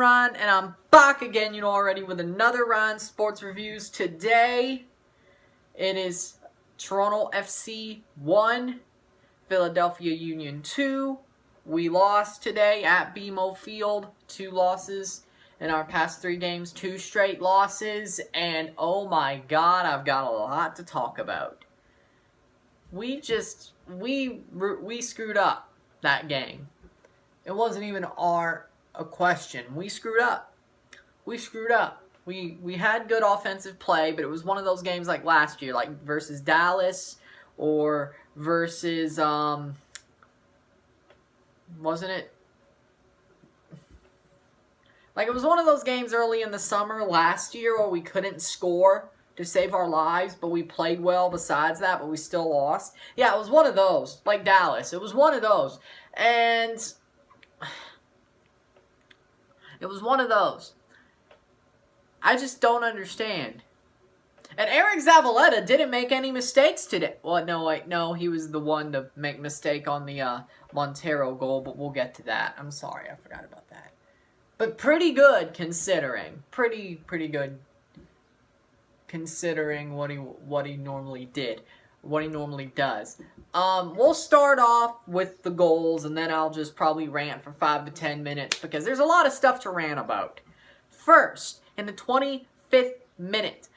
Ryan, and I'm back again, you know already, with another Ryan Sports Reviews. Today, it is Toronto FC 1, Philadelphia Union 2. We lost today at BMO Field, 2 losses in our past 3 games, 2 straight losses, and oh my god, I've got a lot to talk about. We screwed up that game. It wasn't even a question. We screwed up. We had good offensive play, but it was one of those games like last year, like versus Dallas or versus wasn't it? Like it was one of those games early in the summer last year where we couldn't score to save our lives, but we played well besides that, but we still lost. Yeah, it was one of those, like Dallas. It was one of those. And it was one of those. I just don't understand. And Eric Zavaleta didn't make any mistakes today. Well, no, wait, no, he was the one to make mistake on the Montero goal, but we'll get to that. I'm sorry, I forgot about that. But pretty good considering. Pretty good considering what he normally did. What he normally does. We'll start off with the goals, and then I'll just probably rant for 5 to 10 minutes because there's a lot of stuff to rant about. First, in the 25th minute,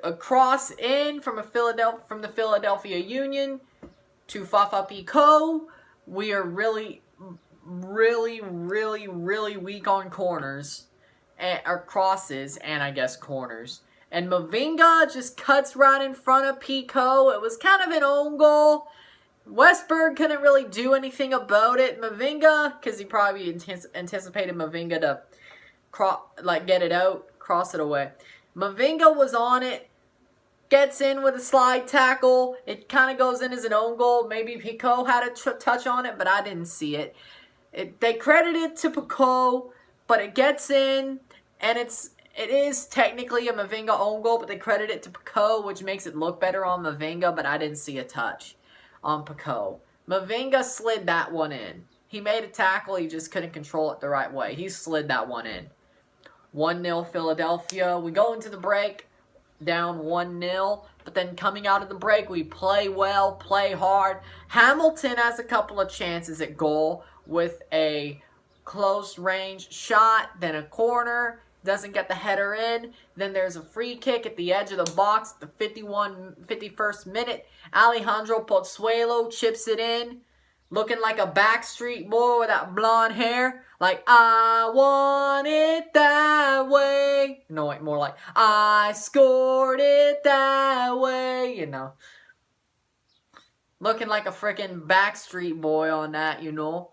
a cross in from the Philadelphia Union to Fafa Picault. We are really weak on corners, or crosses, and I guess corners. And Mavinga just cuts right in front of Picault. It was kind of an own goal. Westberg couldn't really do anything about it. Mavinga, because he probably anticipated Mavinga to get it out, cross it away. Mavinga was on it, gets in with a slide tackle. It kind of goes in as an own goal. Maybe Picault had a touch on it, but I didn't see it. They credit it to Picault, but it gets in, and it is technically a Mavinga own goal, but they credit it to Picault, which makes it look better on Mavinga, but I didn't see a touch on Picault. Mavinga slid that one in. He made a tackle, he just couldn't control it the right way. He slid that one in. 1-0 Philadelphia. We go into the break, down 1-0, but then coming out of the break, we play well, play hard. Hamilton has a couple of chances at goal with a close range shot, then a corner. Doesn't get the header in. Then there's a free kick at the edge of the box at the 51st minute. Alejandro Pozuelo chips it in. Looking like a Backstreet Boy with that blonde hair. Like, I want it that way. No, wait, more like, I scored it that way. You know. Looking like a freaking Backstreet Boy on that, you know.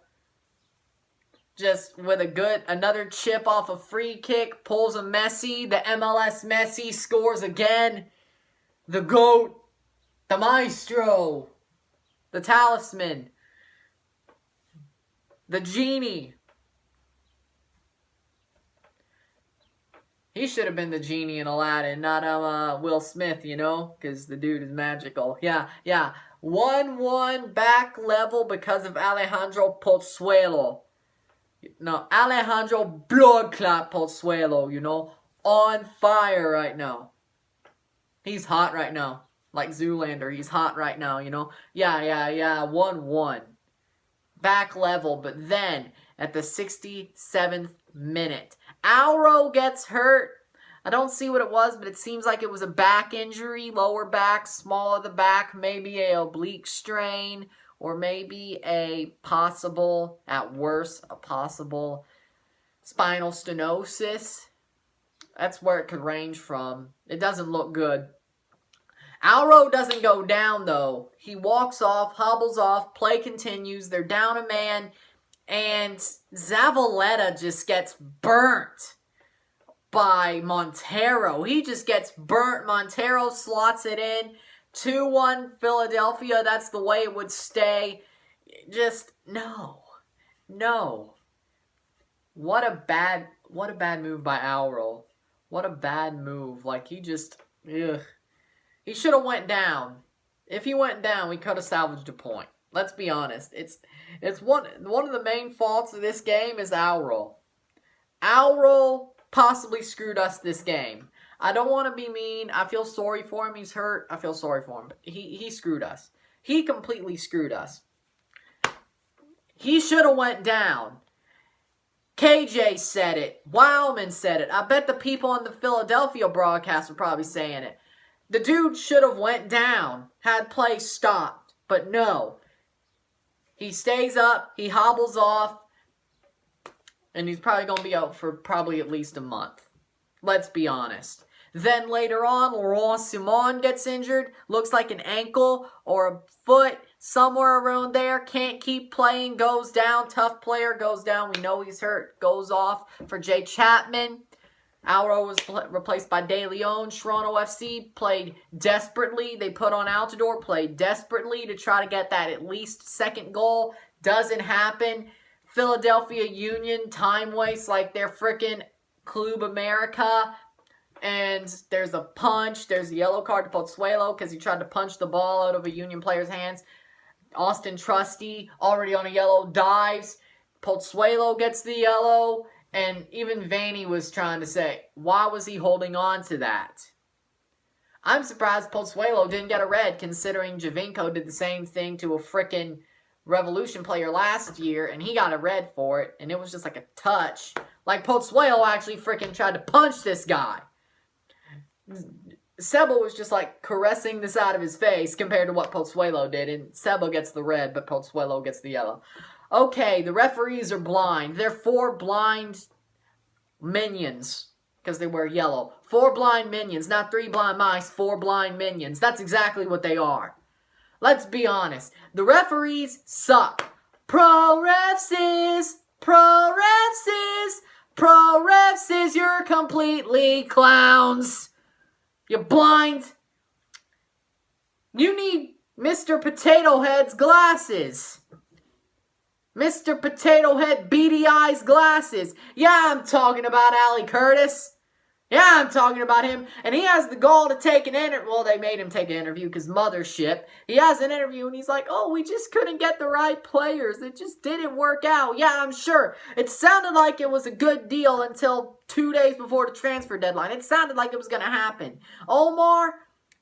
Just with another chip off a free kick, pulls a Messi, the MLS Messi scores again. The GOAT, the Maestro, the Talisman, the Genie. He should have been the genie in Aladdin, not Will Smith, you know, because the dude is magical. Yeah. 1-1 back level because of Alejandro Pozuelo. No, Alejandro Bloodclot Pozuelo, you know, on fire right now. He's hot right now. Like Zoolander, he's hot right now, you know. Yeah, 1-1. Back level, but then at the 67th minute, Auro gets hurt. I don't see what it was, but it seems like it was a back injury, lower back, small of the back, maybe a oblique strain. Or maybe a possible, at worst, a possible spinal stenosis. That's where it could range from. It doesn't look good. Auro doesn't go down, though. He walks off, hobbles off, play continues. They're down a man. And Zavaleta just gets burnt by Montero. He just gets burnt. Montero slots it in. 2-1 Philadelphia, that's the way it would stay. Just, no. What a bad move by Auro. What a bad move. Like, he just, ugh. He should have went down. If he went down, we could have salvaged a point. Let's be honest. It's one of the main faults of this game is Auro. Alro possibly screwed us this game. I don't want to be mean. I feel sorry for him. He's hurt. I feel sorry for him. But he screwed us. He completely screwed us. He should have went down. KJ said it. Wildman said it. I bet the people on the Philadelphia broadcast were probably saying it. The dude should have went down. Had play stopped. But no. He stays up. He hobbles off. And he's probably going to be out for probably at least a month. Let's be honest. Then later on, Laurent Simon gets injured. Looks like an ankle or a foot. Somewhere around there. Can't keep playing. Goes down. Tough player goes down. We know he's hurt. Goes off for Jay Chapman. Auro was replaced by De Leon. Toronto FC played desperately. They put on Altidore. Played desperately to try to get that at least second goal. Doesn't happen. Philadelphia Union time waste like they're freaking Club America. And there's a punch. There's a yellow card to Pozuelo because he tried to punch the ball out of a Union player's hands. Austin Trusty, already on a yellow, dives. Pozuelo gets the yellow. And even Vanny was trying to say, why was he holding on to that? I'm surprised Pozuelo didn't get a red, considering Javinko did the same thing to a frickin' Revolution player last year, and he got a red for it, and it was just like a touch. Like Pozuelo actually frickin' tried to punch this guy. Seba was just like caressing the side of his face compared to what Pozuelo did, and Seba gets the red, but Pozuelo gets the yellow. Okay, the referees are blind. They're 4 blind minions because they wear yellow. 4 blind minions, not 3 blind mice, 4 blind minions. That's exactly what they are. Let's be honest. The referees suck. Pro refs is, you're completely clowns. You're blind. You need Mr. Potato Head's glasses. Mr. Potato Head beady eyes glasses. Yeah, I'm talking about Ali Curtis. Yeah, I'm talking about him. And he has the gall to take an interview. Well, they made him take an interview because mothership. He has an interview and he's like, oh, we just couldn't get the right players. It just didn't work out. Yeah, I'm sure. It sounded like it was a good deal until 2 days before the transfer deadline. It sounded like it was going to happen. Omar,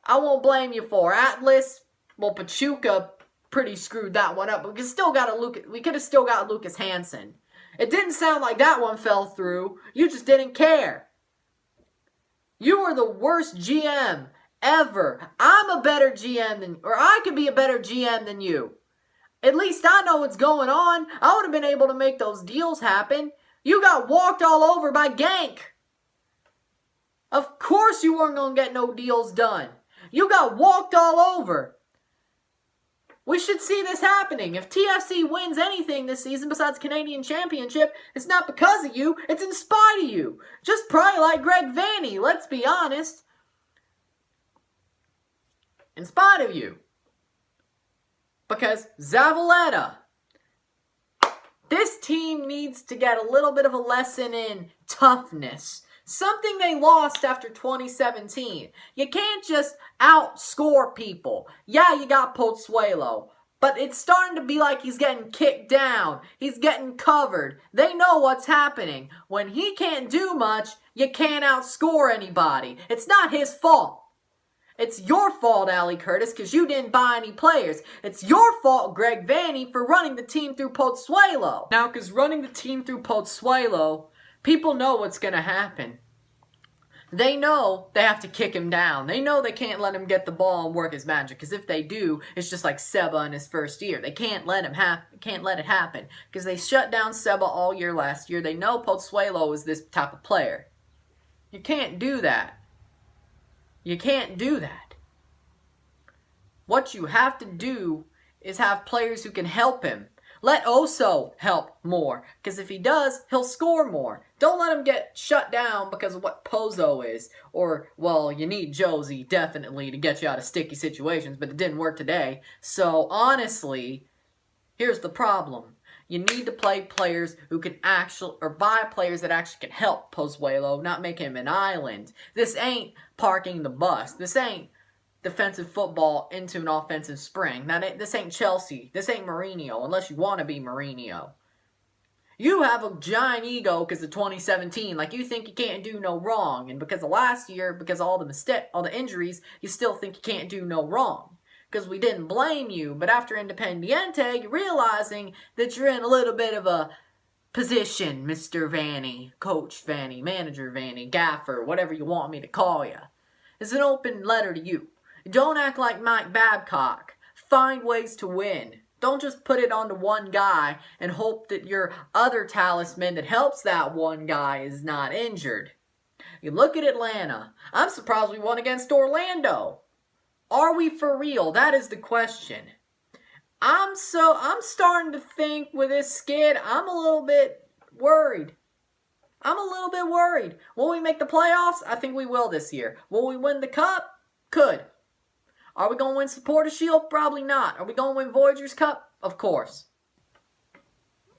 I won't blame you for. Atlas, well, Pachuca pretty screwed that one up. But we could have still got Lucas Hansen. It didn't sound like that one fell through. You just didn't care. You are the worst GM ever. I'm a better GM than, or I could be a better GM than you. At least I know what's going on. I would have been able to make those deals happen. You got walked all over by Genk. Of course you weren't going to get no deals done. You got walked all over. We should see this happening. If TFC wins anything this season besides Canadian Championship, it's not because of you, it's in spite of you. Just probably like Greg Vanny, let's be honest. In spite of you. Because Zavaleta, this team needs to get a little bit of a lesson in toughness. Something they lost after 2017. You can't just outscore people. Yeah, you got Pozuelo, but it's starting to be like he's getting kicked down. He's getting covered. They know what's happening. When he can't do much, you can't outscore anybody. It's not his fault. It's your fault, Ali Curtis, because you didn't buy any players. It's your fault, Greg Vanny, for running the team through Pozuelo. Now, because running the team through Pozuelo, people know what's going to happen. They know they have to kick him down. They know they can't let him get the ball and work his magic. Because if they do, it's just like Seba in his first year. They can't let it happen. Because they shut down Seba all year last year. They know Pozuelo is this type of player. You can't do that. You can't do that. What you have to do is have players who can help him. Let Oso help more, because if he does, he'll score more. Don't let him get shut down because of what Pozo is. Or, well, you need Josie, definitely, to get you out of sticky situations, but it didn't work today. So, honestly, here's the problem. You need to play players who can actually, or buy players that actually can help Pozuelo, not make him an island. This ain't parking the bus. This ain't defensive football into an offensive spring. Now, this ain't Chelsea. This ain't Mourinho, unless you want to be Mourinho. You have a giant ego because of 2017. Like, you think you can't do no wrong. And because of last year, because of all the injuries, you still think you can't do no wrong. Because we didn't blame you. But after Independiente, you're realizing that you're in a little bit of a position, Mr. Vanny, Coach Vanny, Manager Vanny, Gaffer, whatever you want me to call you. It's an open letter to you. Don't act like Mike Babcock. Find ways to win. Don't just put it onto one guy and hope that your other talisman that helps that one guy is not injured. You look at Atlanta. I'm surprised we won against Orlando. Are we for real? That is the question. I'm starting to think with this skid, I'm a little bit worried. Will we make the playoffs? I think we will this year. Will we win the cup? Could. Are we going to win Supporter Shield? Probably not. Are we going to win Voyagers Cup? Of course.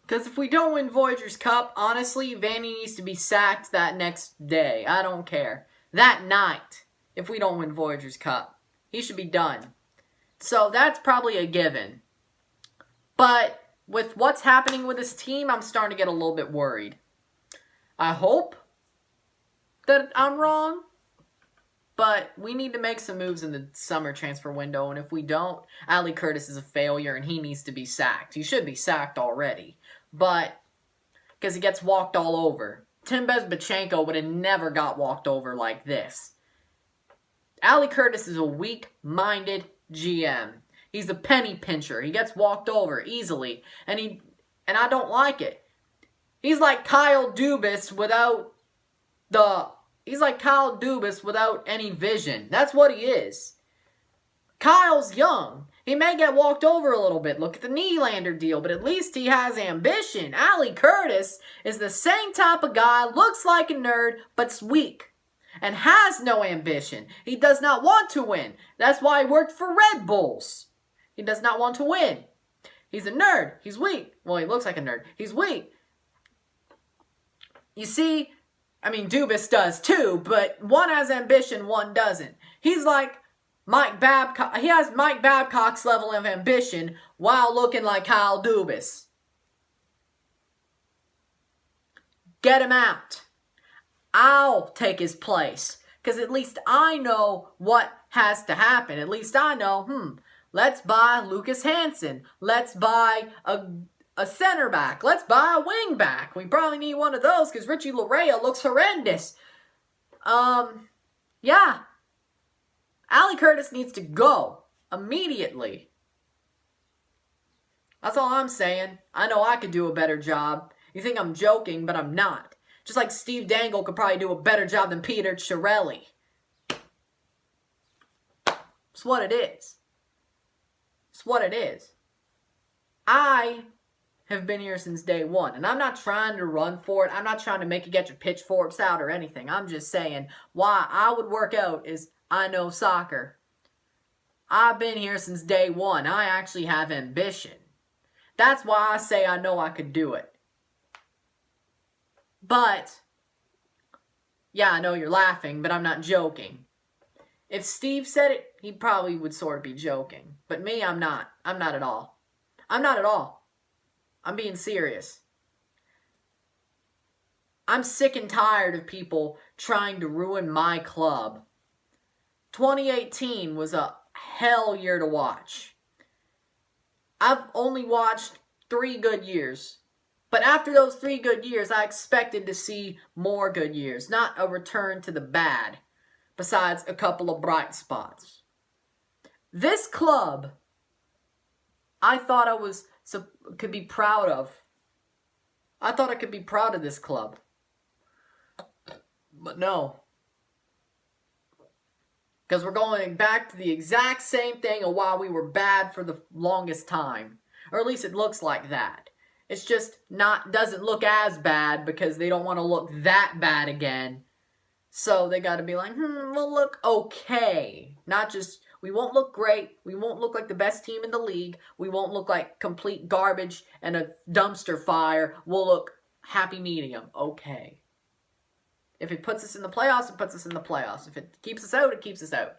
Because if we don't win Voyagers Cup, honestly, Vanny needs to be sacked that next day. I don't care. That night, if we don't win Voyagers Cup, he should be done. So that's probably a given. But with what's happening with this team, I'm starting to get a little bit worried. I hope that I'm wrong. But we need to make some moves in the summer transfer window. And if we don't, Ali Curtis is a failure and he needs to be sacked. He should be sacked already. But, because he gets walked all over. Tim Bezbachenko would have never got walked over like this. Ali Curtis is a weak-minded GM. He's a penny pincher. He gets walked over easily. And I don't like it. He's like Kyle Dubas without any vision. That's what he is. Kyle's young. He may get walked over a little bit. Look at the Nylander deal, but at least he has ambition. Ali Curtis is the same type of guy, looks like a nerd, but's weak and has no ambition. He does not want to win. That's why he worked for Red Bulls. He does not want to win. He's a nerd. He's weak. Well, he looks like a nerd. He's weak. You see, I mean, Dubas does too, but one has ambition, one doesn't. He's like Mike Babcock. He has Mike Babcock's level of ambition while looking like Kyle Dubas. Get him out. I'll take his place. Because at least I know what has to happen. At least I know, let's buy Lucas Hansen. Let's buy a center back. Let's buy a wing back. We probably need one of those because Richie Larea looks horrendous. Yeah. Ali Curtis needs to go immediately. That's all I'm saying. I know I could do a better job. You think I'm joking, but I'm not. Just like Steve Dangle could probably do a better job than Peter Chiarelli. It's what it is. It's what it is. I have been here since day one. And I'm not trying to run for it. I'm not trying to make you get your pitchforks out or anything. I'm just saying why I would work out is I know soccer. I've been here since day one. I actually have ambition. That's why I say I know I could do it. But, yeah, I know you're laughing, but I'm not joking. If Steve said it, he probably would sort of be joking. But me, I'm not. I'm not at all. I'm not at all. I'm being serious. I'm sick and tired of people trying to ruin my club. 2018 was a hell year to watch. I've only watched 3 good years. But after those 3 good years, I expected to see more good years. Not a return to the bad. Besides a couple of bright spots. This club, I thought could be proud of. I thought I could be proud of this club. But no. Because we're going back to the exact same thing of why we were bad for the longest time. Or at least it looks like that. It's just doesn't look as bad because they don't want to look that bad again. So they got to be like, we'll look okay. Not just, we won't look great. We won't look like the best team in the league. We won't look like complete garbage and a dumpster fire. We'll look happy medium. Okay. If it puts us in the playoffs, it puts us in the playoffs. If it keeps us out, it keeps us out.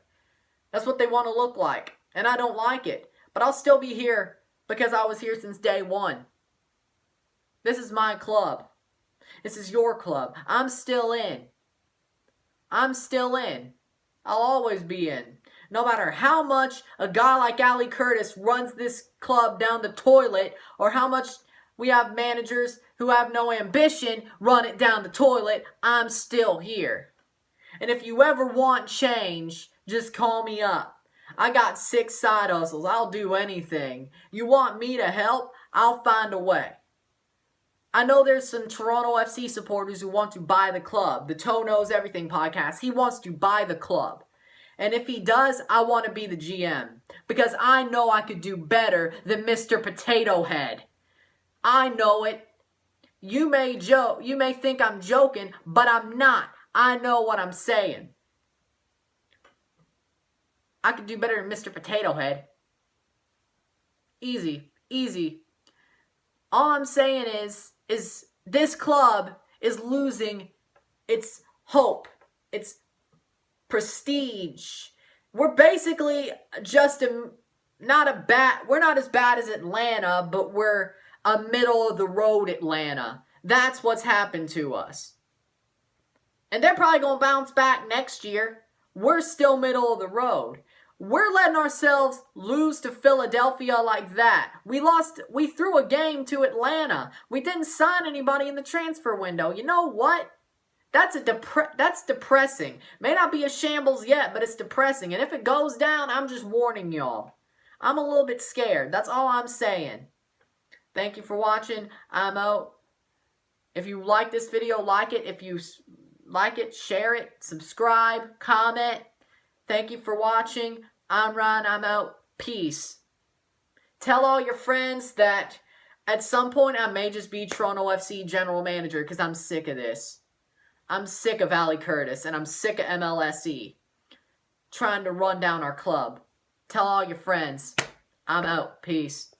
That's what they want to look like. And I don't like it. But I'll still be here because I was here since day one. This is my club. This is your club. I'm still in. I'm still in. I'll always be in. No matter how much a guy like Ali Curtis runs this club down the toilet, or how much we have managers who have no ambition run it down the toilet, I'm still here. And if you ever want change, just call me up. I got 6 side hustles. I'll do anything. You want me to help? I'll find a way. I know there's some Toronto FC supporters who want to buy the club. The Toe Knows Everything podcast. He wants to buy the club. And if he does, I want to be the GM. Because I know I could do better than Mr. Potato Head. I know it. You may joke. You may think I'm joking, but I'm not. I know what I'm saying. I could do better than Mr. Potato Head. Easy. Easy. All I'm saying is this club is losing its hope, its prestige. We're basically just we're not as bad as Atlanta, but we're a middle of the road Atlanta. That's what's happened to us. And they're probably going to bounce back next year. We're still middle of the road. We're letting ourselves lose to Philadelphia like that. We threw a game to Atlanta. We didn't sign anybody in the transfer window. You know what? That's depressing. May not be a shambles yet, but it's depressing. And if it goes down, I'm just warning y'all. I'm a little bit scared. That's all I'm saying. Thank you for watching. I'm out. If you like this video, like it. If you like it, share it, subscribe, comment. Thank you for watching. I'm Ryan. I'm out. Peace. Tell all your friends that at some point I may just be Toronto FC general manager because I'm sick of this. I'm sick of Ali Curtis and I'm sick of MLSE trying to run down our club. Tell all your friends. I'm out. Peace.